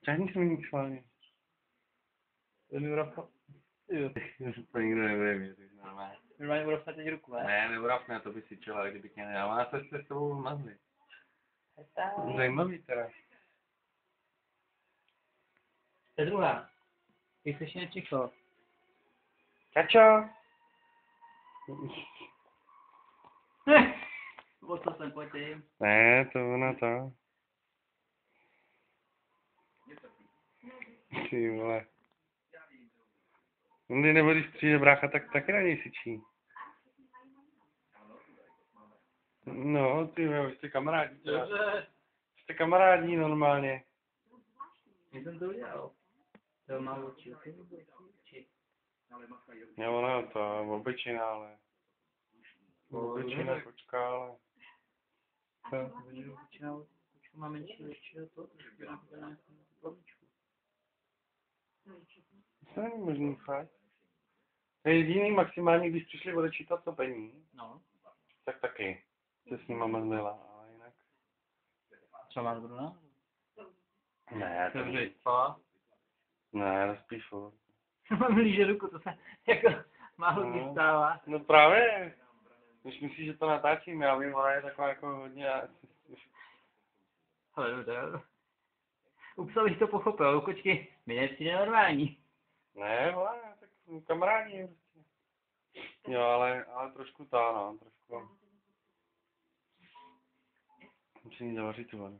Žádný sviník schválně. To mi urafka. Jo. To nikdo nebude věřit, normálně. Normálně urafka teď ruku, ne? Ne, neurafne, to by si čela, kdyby tě nedal. Má se s tebou mazli. Hezá. Zajímavý teda. To je druhá. Ty jsi nečekal. Čačo! O co jsem pojď. Ne, to ona to. Ty vole. Když nebo když přijde brácha, tak taky na něj syčí. No, ty jo, jste kamarádi. Dobře. Jste kamarádi normálně. Já jsem to udělal. To má oči. Jo, ona to, obyčejná, ale. Obyčejná kočka, ale. Kočka má menší oči a to trošku nějakou babičku. To není možný fakt. To je jediný maximálně, když přišli odečítat to pení, No. tak taky se s nima mazlila, ale jinak. Co má zrovna? Ne, to Dobře, není. spala. Ne, to spíš furt. Mám blíže ruku, to se jako málo kdy stává. No právě. Když myslíš, že to natáčím, já vím, ona je taková jako hodně. Ale dobře. U psa bych to pochopil, u kočky mi nepřijde normální. Ne, vole, tak kamarádi prostě. Jo, ale trošku ta, no, trošku. Musím jí zavařit tu vodu.